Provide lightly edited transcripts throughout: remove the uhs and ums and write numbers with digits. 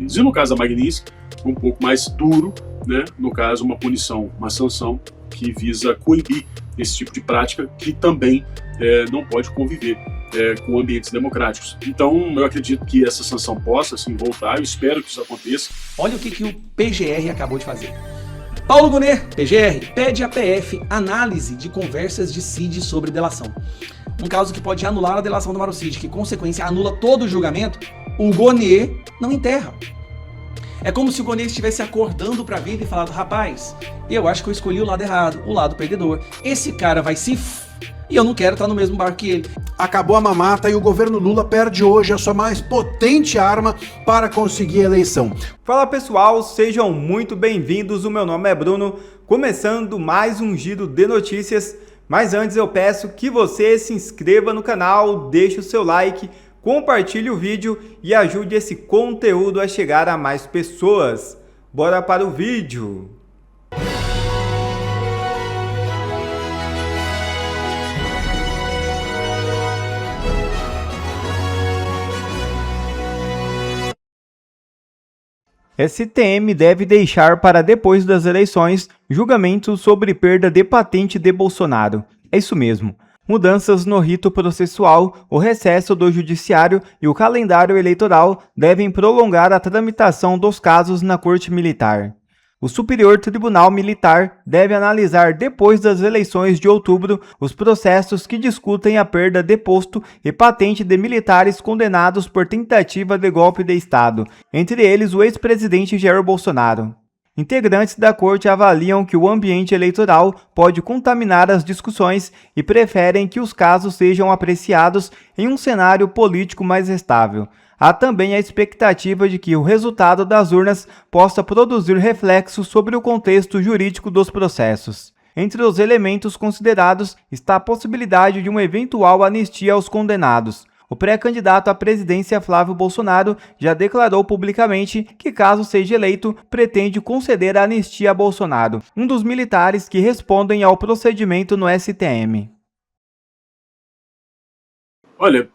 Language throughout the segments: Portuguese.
Unidos. E no caso da Magnitsky, um pouco mais duro, né? No caso, uma punição, uma sanção que visa coibir esse tipo de prática que também não pode conviver com ambientes democráticos. Então, eu acredito que essa sanção possa, assim, voltar. Eu espero que isso aconteça. Olha o que o PGR acabou de fazer. Paulo Gonet, PGR, pede à PF análise de conversas de Cid sobre delação. Um caso que pode anular a delação do Mauro Cid, que, consequência, anula todo o julgamento, o Gonet não enterra. É como se o Gonet estivesse acordando pra vida e falando: rapaz, eu acho que eu escolhi o lado errado, o lado perdedor. Esse cara vai se e eu não quero estar no mesmo barco que ele. Acabou a mamata e o governo Lula perde hoje a sua mais potente arma para conseguir a eleição. Fala pessoal, sejam muito bem-vindos, o meu nome é Bruno, começando mais um giro de notícias, mas antes eu peço que você se inscreva no canal, deixe o seu like, compartilhe o vídeo e ajude esse conteúdo a chegar a mais pessoas. Bora para o vídeo! STM deve deixar para depois das eleições julgamento sobre perda de patente de Bolsonaro. É isso mesmo. Mudanças no rito processual, o recesso do judiciário e o calendário eleitoral devem prolongar a tramitação dos casos na Corte Militar. O Superior Tribunal Militar deve analisar depois das eleições de outubro os processos que discutem a perda de posto e patente de militares condenados por tentativa de golpe de Estado, entre eles o ex-presidente Jair Bolsonaro. Integrantes da corte avaliam que o ambiente eleitoral pode contaminar as discussões e preferem que os casos sejam apreciados em um cenário político mais estável. Há também a expectativa de que o resultado das urnas possa produzir reflexos sobre o contexto jurídico dos processos. Entre os elementos considerados está a possibilidade de uma eventual anistia aos condenados. O pré-candidato à presidência Flávio Bolsonaro já declarou publicamente que, caso seja eleito, pretende conceder a anistia a Bolsonaro, um dos militares que respondem ao procedimento no STM. Olha,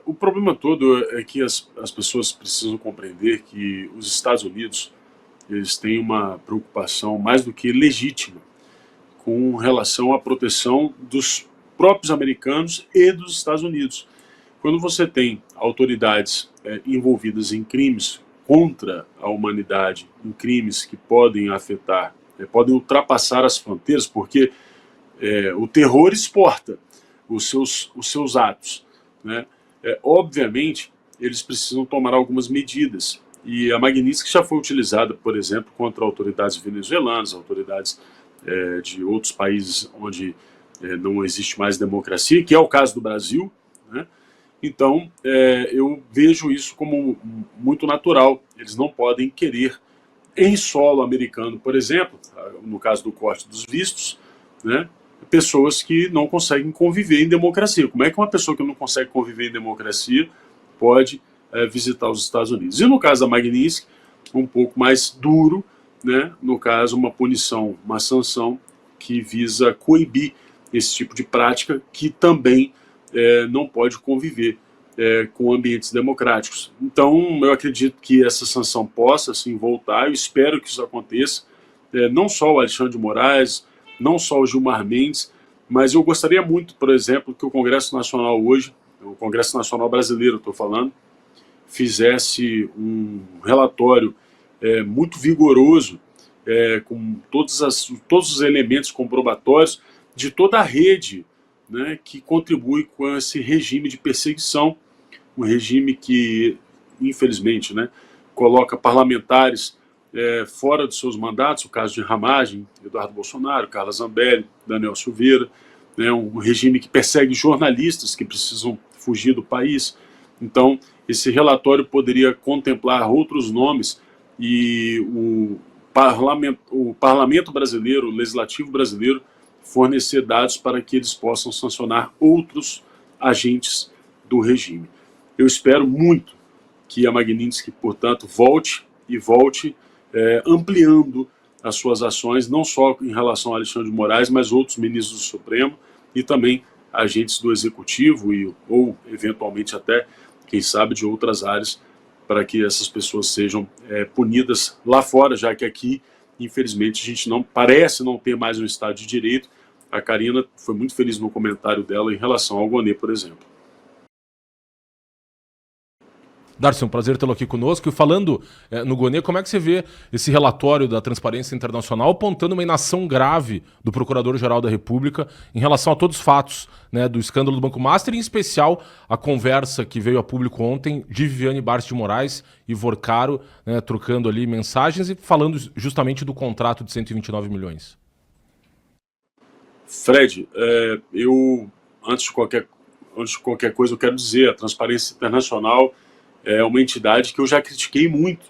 o problema todo é que as pessoas precisam compreender que os Estados Unidos eles têm uma preocupação mais do que legítima com relação à proteção dos próprios americanos e dos Estados Unidos. Quando você tem autoridades envolvidas em crimes contra a humanidade, em crimes que podem afetar, podem ultrapassar as fronteiras, porque o terror exporta os seus atos, né? Obviamente, eles precisam tomar algumas medidas. E a Magnitsky já foi utilizada, por exemplo, contra autoridades venezuelanas, autoridades de outros países onde não existe mais democracia, que é o caso do Brasil, né? Então, eu vejo isso como muito natural. Eles não podem querer, em solo americano, por exemplo, no caso do corte dos vistos, né, pessoas que não conseguem conviver em democracia. Como é que uma pessoa que não consegue conviver em democracia pode visitar os Estados Unidos? E no caso da Magnitsky, um pouco mais duro, né, no caso, uma punição, uma sanção que visa coibir esse tipo de prática que também não pode conviver com ambientes democráticos. Então, eu acredito que essa sanção possa, assim, voltar. Eu espero que isso aconteça. Não só o Alexandre de Moraes, não só o Gilmar Mendes, mas eu gostaria muito, por exemplo, que o Congresso Nacional hoje, o Congresso Nacional Brasileiro, estou falando, fizesse um relatório muito vigoroso, com todos os elementos comprobatórios de toda a rede, né, que contribui com esse regime de perseguição, um regime que, infelizmente, né, coloca parlamentares fora dos seus mandatos, o caso de Ramagem, Eduardo Bolsonaro, Carla Zambelli, Daniel Silveira, né, um regime que persegue jornalistas que precisam fugir do país. Então, esse relatório poderia contemplar outros nomes e o parlamento brasileiro, o legislativo brasileiro, fornecer dados para que eles possam sancionar outros agentes do regime. Eu espero muito que a Magnitsky, portanto, volte ampliando as suas ações, não só em relação a Alexandre de Moraes, mas outros ministros do Supremo e também agentes do Executivo ou, eventualmente, até, quem sabe, de outras áreas para que essas pessoas sejam punidas lá fora, já que aqui, infelizmente, a gente parece não ter mais um Estado de Direito. A Karina foi muito feliz no comentário dela em relação ao Gonê, por exemplo. Darcy, um prazer tê-lo aqui conosco. E falando no Gonê, como é que você vê esse relatório da Transparência Internacional apontando uma inação grave do Procurador-Geral da República em relação a todos os fatos, né, do escândalo do Banco Master, em especial a conversa que veio a público ontem de Viviane Barros de Moraes e Vorcaro, né, trocando ali mensagens e falando justamente do contrato de 129 milhões? Fred, antes de qualquer coisa, eu quero dizer, a Transparência Internacional é uma entidade que eu já critiquei muito.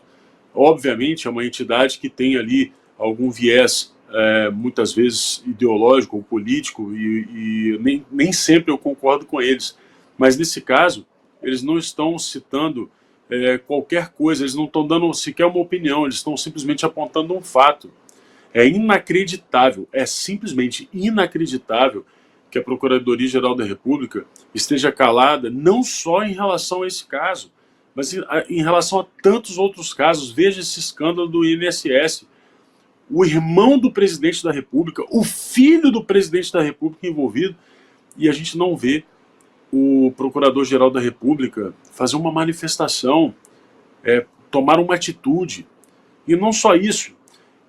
Obviamente, é uma entidade que tem ali algum viés, muitas vezes ideológico ou político, e nem sempre eu concordo com eles. Mas, nesse caso, eles não estão citando qualquer coisa, eles não estão dando sequer uma opinião, eles estão simplesmente apontando um fato. É inacreditável, é simplesmente inacreditável que a Procuradoria-Geral da República esteja calada, não só em relação a esse caso, mas em relação a tantos outros casos. Veja esse escândalo do INSS. O irmão do presidente da República, o filho do presidente da República envolvido, e a gente não vê o Procurador-Geral da República fazer uma manifestação, tomar uma atitude. E não só isso.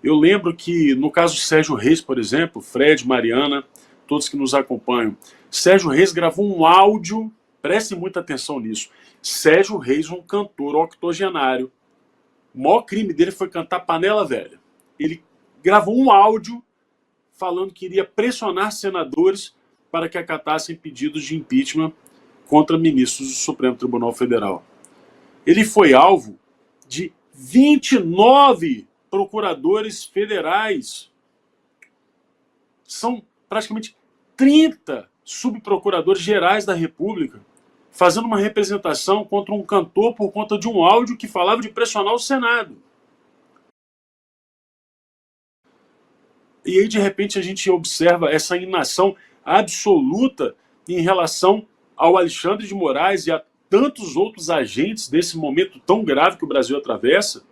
Eu lembro que no caso Sérgio Reis, por exemplo, Fred, Mariana, todos que nos acompanham, Sérgio Reis gravou um áudio, prestem muita atenção nisso. Sérgio Reis, um cantor octogenário, o maior crime dele foi cantar Panela Velha. Ele gravou um áudio falando que iria pressionar senadores para que acatassem pedidos de impeachment contra ministros do Supremo Tribunal Federal. Ele foi alvo de 29 procuradores federais. São praticamente 30 subprocuradores gerais da República fazendo uma representação contra um cantor por conta de um áudio que falava de pressionar o Senado. E aí, de repente, a gente observa essa inação absoluta em relação ao Alexandre de Moraes e a tantos outros agentes desse momento tão grave que o Brasil atravessa.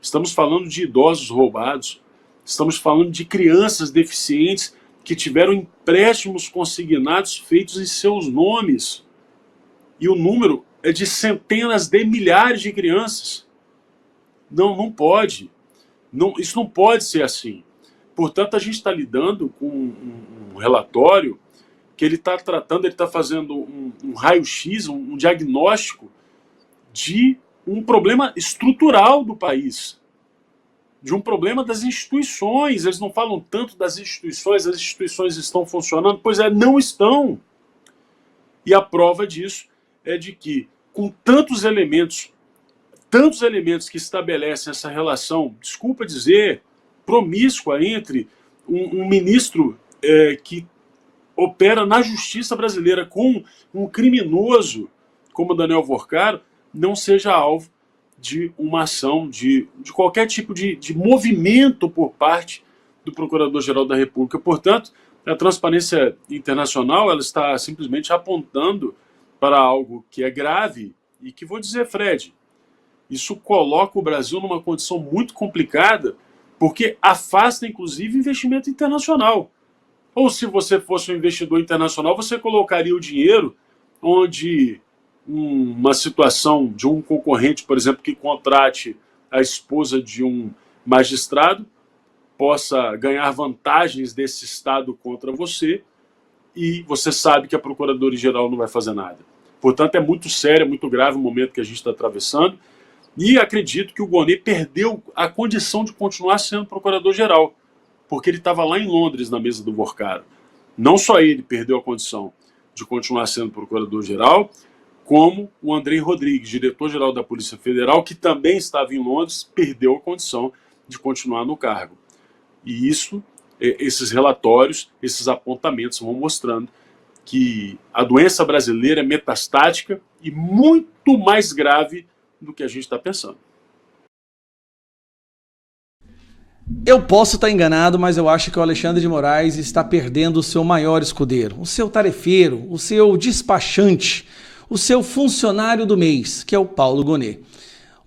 Estamos falando de idosos roubados, estamos falando de crianças deficientes que tiveram empréstimos consignados feitos em seus nomes. E o número é de centenas de milhares de crianças. Não pode. Isso não pode ser assim. Portanto, a gente está lidando com um relatório que ele está tratando, ele está fazendo um raio-x, um diagnóstico de um problema estrutural do país, de um problema das instituições. Eles não falam tanto das instituições, as instituições estão funcionando, pois não estão. E a prova disso é de que, com tantos elementos que estabelecem essa relação, desculpa dizer, promíscua entre um ministro que opera na justiça brasileira com um criminoso como Daniel Vorcaro, não seja alvo de uma ação, de qualquer tipo de movimento por parte do Procurador-Geral da República. Portanto, a Transparência Internacional ela está simplesmente apontando para algo que é grave e que, vou dizer, Fred, isso coloca o Brasil numa condição muito complicada, porque afasta, inclusive, investimento internacional. Ou se você fosse um investidor internacional, você colocaria o dinheiro onde uma situação de um concorrente, por exemplo, que contrate a esposa de um magistrado, possa ganhar vantagens desse Estado contra você, e você sabe que a Procuradoria-Geral não vai fazer nada. Portanto, é muito sério, é muito grave o momento que a gente está atravessando, e acredito que o Gonê perdeu a condição de continuar sendo Procurador-Geral, porque ele estava lá em Londres, na mesa do Vorcaro. Não só ele perdeu a condição de continuar sendo Procurador-Geral, como o Andrei Rodrigues, diretor-geral da Polícia Federal, que também estava em Londres, perdeu a condição de continuar no cargo. E esses relatórios, esses apontamentos vão mostrando que a doença brasileira é metastática e muito mais grave do que a gente está pensando. Eu posso estar enganado, mas eu acho que o Alexandre de Moraes está perdendo o seu maior escudeiro, o seu tarefeiro, o seu despachante, o seu funcionário do mês, que é o Paulo Gonê.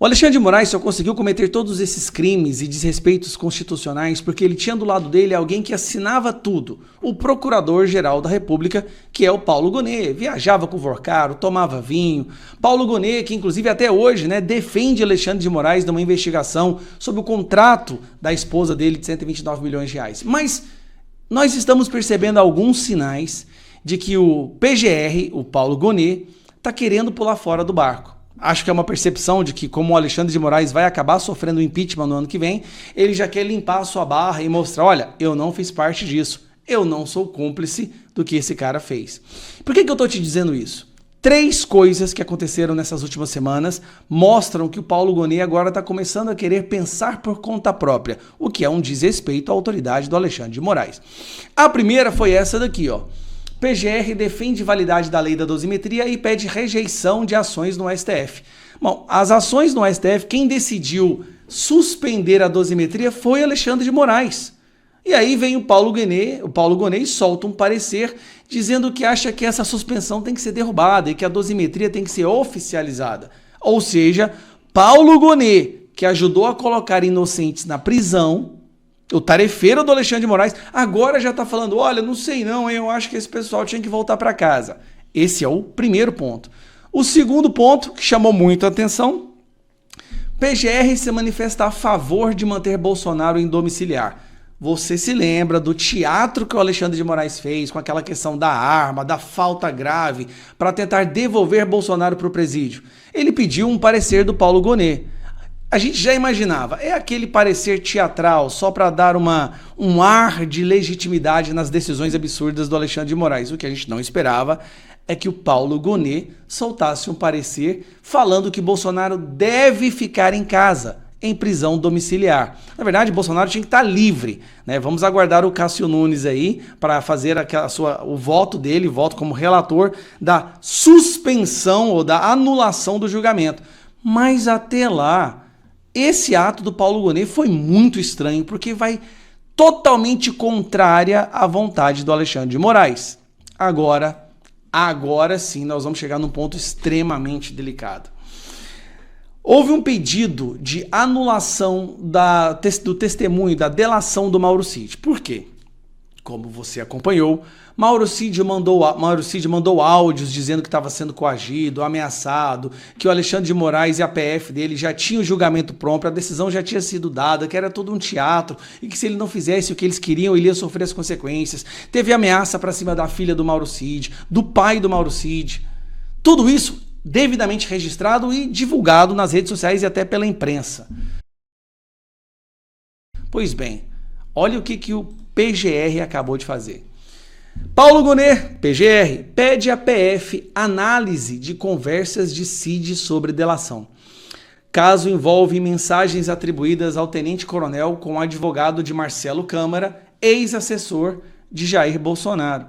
O Alexandre de Moraes só conseguiu cometer todos esses crimes e desrespeitos constitucionais porque ele tinha do lado dele alguém que assinava tudo, o Procurador-Geral da República, que é o Paulo Gonet. Viajava com o Vorcaro, tomava vinho. Paulo Gonet, que inclusive até hoje, né, defende Alexandre de Moraes numa investigação sobre o contrato da esposa dele de 129 milhões de reais. Mas nós estamos percebendo alguns sinais de que o PGR, o Paulo Gonet, está querendo pular fora do barco. Acho que é uma percepção de que, como o Alexandre de Moraes vai acabar sofrendo impeachment no ano que vem, ele já quer limpar a sua barra e mostrar, olha, eu não fiz parte disso, eu não sou cúmplice do que esse cara fez. Por que eu estou te dizendo isso? 3 coisas que aconteceram nessas últimas semanas mostram que o Paulo Gonet agora está começando a querer pensar por conta própria, o que é um desrespeito à autoridade do Alexandre de Moraes. A primeira foi essa daqui, ó. PGR defende validade da lei da dosimetria e pede rejeição de ações no STF. Bom, as ações no STF, quem decidiu suspender a dosimetria foi Alexandre de Moraes. E aí vem o Paulo Gonet e solta um parecer dizendo que acha que essa suspensão tem que ser derrubada e que a dosimetria tem que ser oficializada. Ou seja, Paulo Gonet, que ajudou a colocar inocentes na prisão, o tarefeiro do Alexandre de Moraes, agora já está falando, olha, não sei não, eu acho que esse pessoal tinha que voltar para casa. Esse é o primeiro ponto. O segundo ponto, que chamou muito a atenção, PGR se manifesta a favor de manter Bolsonaro em domiciliar. Você se lembra do teatro que o Alexandre de Moraes fez com aquela questão da arma, da falta grave, para tentar devolver Bolsonaro para o presídio? Ele pediu um parecer do Paulo Gonet. A gente já imaginava, é aquele parecer teatral só para dar um ar de legitimidade nas decisões absurdas do Alexandre de Moraes. O que a gente não esperava é que o Paulo Gonet soltasse um parecer falando que Bolsonaro deve ficar em casa, em prisão domiciliar. Na verdade, Bolsonaro tinha que estar livre, né? Vamos aguardar o Cássio Nunes aí para fazer o voto dele, voto como relator da suspensão ou da anulação do julgamento. Mas até lá, esse ato do Paulo Gonet foi muito estranho, porque vai totalmente contrária à vontade do Alexandre de Moraes. Agora sim, nós vamos chegar num ponto extremamente delicado. Houve um pedido de anulação do testemunho, da delação do Mauro Cid. Por quê? Como você acompanhou, Mauro Cid mandou áudios dizendo que estava sendo coagido, ameaçado, que o Alexandre de Moraes e a PF dele já tinham o julgamento pronto, a decisão já tinha sido dada, que era todo um teatro e que se ele não fizesse o que eles queriam, ele ia sofrer as consequências. Teve ameaça para cima da filha do Mauro Cid, do pai do Mauro Cid. Tudo isso devidamente registrado e divulgado nas redes sociais e até pela imprensa. Pois bem, olha o que o PGR acabou de fazer. Paulo Gonet, PGR, pede à PF análise de conversas de Cid sobre delação. Caso envolve mensagens atribuídas ao tenente-coronel com o advogado de Marcelo Câmara, ex-assessor de Jair Bolsonaro.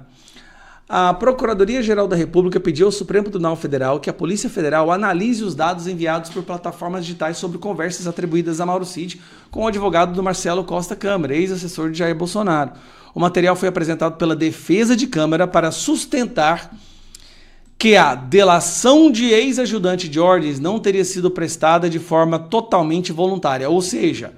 A Procuradoria-Geral da República pediu ao Supremo Tribunal Federal que a Polícia Federal analise os dados enviados por plataformas digitais sobre conversas atribuídas a Mauro Cid com o advogado do Marcelo Costa Câmara, ex-assessor de Jair Bolsonaro. O material foi apresentado pela defesa de Câmara para sustentar que a delação de ex-ajudante de ordens não teria sido prestada de forma totalmente voluntária, ou seja,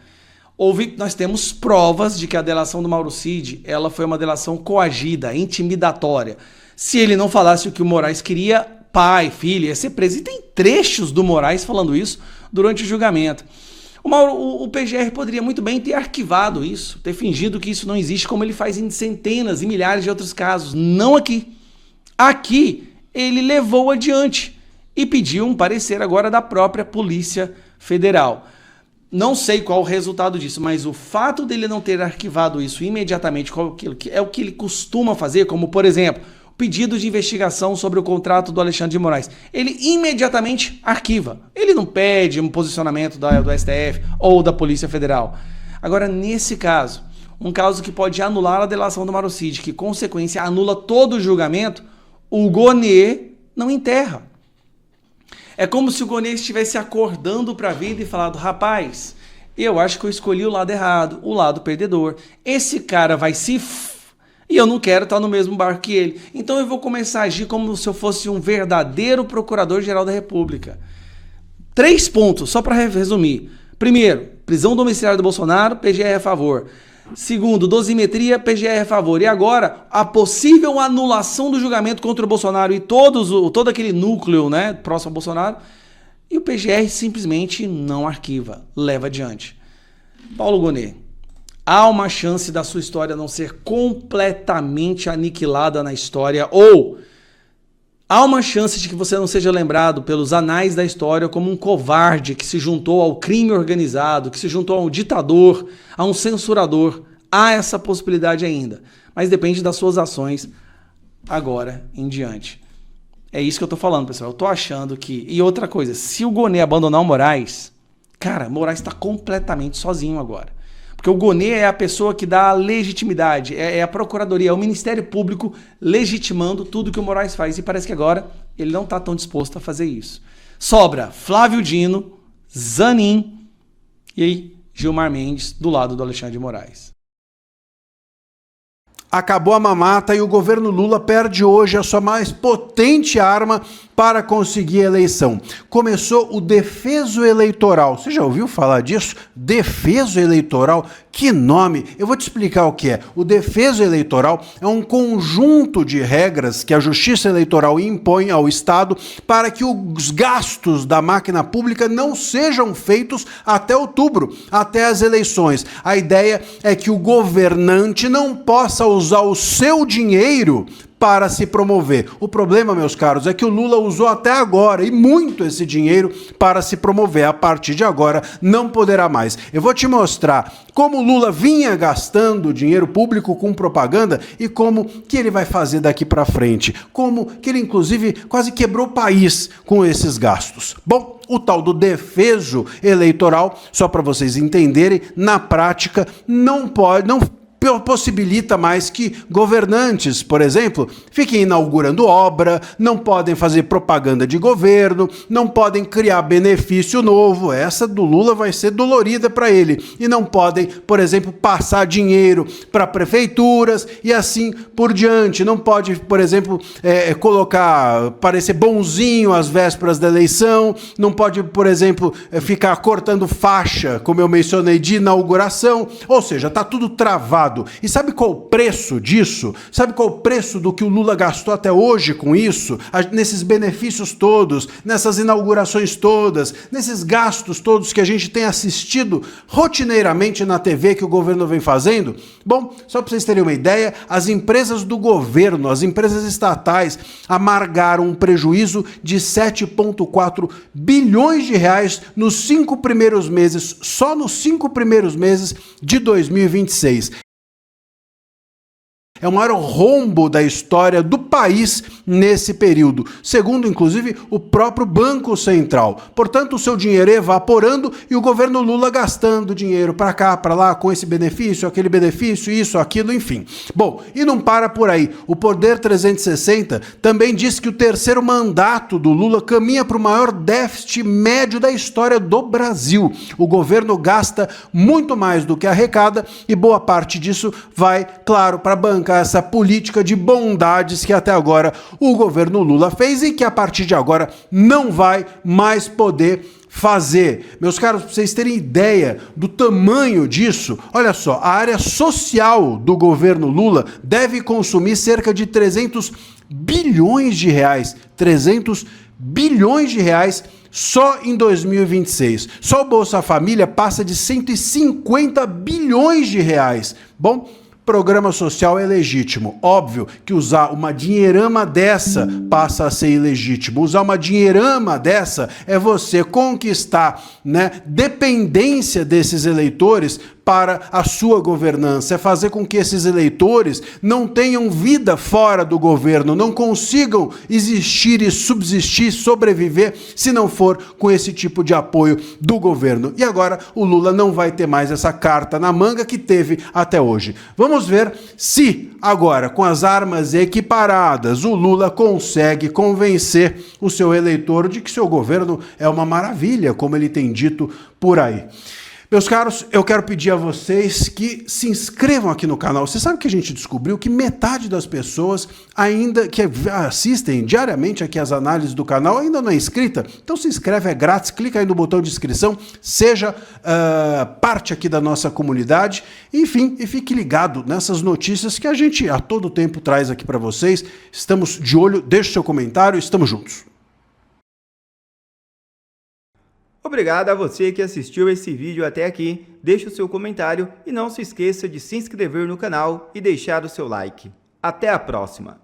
nós temos provas de que a delação do Mauro Cid ela foi uma delação coagida, intimidatória. Se ele não falasse o que o Moraes queria, pai, filho, ia ser preso. E tem trechos do Moraes falando isso durante o julgamento. O PGR poderia muito bem ter arquivado isso, ter fingido que isso não existe, como ele faz em centenas e milhares de outros casos. Não aqui. Aqui, ele levou adiante e pediu um parecer agora da própria Polícia Federal. Não sei qual o resultado disso, mas o fato dele não ter arquivado isso imediatamente, é o que ele costuma fazer, como, por exemplo, o pedido de investigação sobre o contrato do Alexandre de Moraes. Ele imediatamente arquiva. Ele não pede um posicionamento do STF ou da Polícia Federal. Agora, nesse caso, um caso que pode anular a delação do Mauro Cid, que, consequência, anula todo o julgamento, o Gonet não enterra. É como se o Gonet estivesse acordando para a vida e falado, rapaz, eu acho que eu escolhi o lado errado, o lado perdedor. Esse cara vai se... e eu não quero estar no mesmo barco que ele. Então eu vou começar a agir como se eu fosse um verdadeiro procurador-geral da República. 3 pontos, só para resumir. Primeiro, prisão domiciliar do Bolsonaro, PGR é a favor. Segundo, dosimetria, PGR é a favor. E agora, a possível anulação do julgamento contra o Bolsonaro e todo aquele núcleo, né, próximo ao Bolsonaro. E o PGR simplesmente não arquiva, leva adiante. Paulo Gonet, há uma chance da sua história não ser completamente aniquilada na história, ou há uma chance de que você não seja lembrado pelos anais da história como um covarde que se juntou ao crime organizado, que se juntou a um ditador, a um censurador. Há essa possibilidade ainda, mas depende das suas ações agora em diante. É isso que eu tô falando, pessoal. Eu tô achando que... E outra coisa, se o Gonet abandonar o Moraes, cara, Moraes tá completamente sozinho agora. Porque o Gonet é a pessoa que dá a legitimidade, é a Procuradoria, é o Ministério Público legitimando tudo que o Moraes faz. E parece que agora ele não tá tão disposto a fazer isso. Sobra Flávio Dino, Zanin e aí Gilmar Mendes do lado do Alexandre de Moraes. Acabou a mamata e o governo Lula perde hoje a sua mais potente arma para conseguir a eleição. Começou o defeso eleitoral. Você já ouviu falar disso? Defeso eleitoral? Que nome! Eu vou te explicar o que é. O defeso eleitoral é um conjunto de regras que a Justiça Eleitoral impõe ao Estado para que os gastos da máquina pública não sejam feitos até outubro, até as eleições. A ideia é que o governante não possa usar o seu dinheiro para se promover. O problema, meus caros, é que o Lula usou até agora, e muito, esse dinheiro para se promover. A partir de agora, não poderá mais. Eu vou te mostrar como o Lula vinha gastando dinheiro público com propaganda e como que ele vai fazer daqui para frente. Como que ele, inclusive, quase quebrou o país com esses gastos. Bom, o tal do defeso eleitoral, só para vocês entenderem, na prática, não possibilita mais que governantes, por exemplo, fiquem inaugurando obra, não podem fazer propaganda de governo, não podem criar benefício novo. Essa do Lula vai ser dolorida para ele. E não podem, por exemplo, passar dinheiro para prefeituras e assim por diante. Não pode, por exemplo, parecer bonzinho às vésperas da eleição, não pode, por exemplo, ficar cortando faixa, como eu mencionei, de inauguração. Ou seja, tá tudo travado. E sabe qual o preço disso? Sabe qual o preço do que o Lula gastou até hoje com isso? Nesses benefícios todos, nessas inaugurações todas, nesses gastos todos que a gente tem assistido rotineiramente na TV que o governo vem fazendo? Bom, só para vocês terem uma ideia, as empresas do governo, as empresas estatais, amargaram um prejuízo de 7,4 bilhões de reais nos 5 primeiros meses, só nos 5 primeiros meses de 2026. É o maior rombo da história do país nesse período, segundo, inclusive, o próprio Banco Central. Portanto, o seu dinheiro evaporando e o governo Lula gastando dinheiro para cá, para lá, com esse benefício, aquele benefício, isso, aquilo, enfim. Bom, e não para por aí. O Poder 360 também diz que o terceiro mandato do Lula caminha para o maior déficit médio da história do Brasil. O governo gasta muito mais do que arrecada e boa parte disso vai, claro, para bancar essa política de bondades que até agora o governo Lula fez e que a partir de agora não vai mais poder fazer. Meus caros, para vocês terem ideia do tamanho disso, olha só, a área social do governo Lula deve consumir cerca de 300 bilhões de reais. 300 bilhões de reais só em 2026. Só o Bolsa Família passa de 150 bilhões de reais. Bom, programa social é legítimo. Óbvio que usar uma dinheirama dessa passa a ser ilegítimo. Usar uma dinheirama dessa é você conquistar, dependência desses eleitores para a sua governança, é fazer com que esses eleitores não tenham vida fora do governo, não consigam existir e subsistir, sobreviver, se não for com esse tipo de apoio do governo. E agora o Lula não vai ter mais essa carta na manga que teve até hoje. Vamos ver se agora, com as armas equiparadas, o Lula consegue convencer o seu eleitor de que seu governo é uma maravilha, como ele tem dito por aí. Meus caros, eu quero pedir a vocês que se inscrevam aqui no canal. Você sabe que a gente descobriu que metade das pessoas ainda que assistem diariamente aqui as análises do canal ainda não é inscrita? Então se inscreve, é grátis, clica aí no botão de inscrição, seja parte aqui da nossa comunidade, enfim, e fique ligado nessas notícias que a gente a todo tempo traz aqui para vocês. Estamos de olho, deixe seu comentário, estamos juntos. Obrigado a você que assistiu esse vídeo até aqui, deixe o seu comentário e não se esqueça de se inscrever no canal e deixar o seu like. Até a próxima!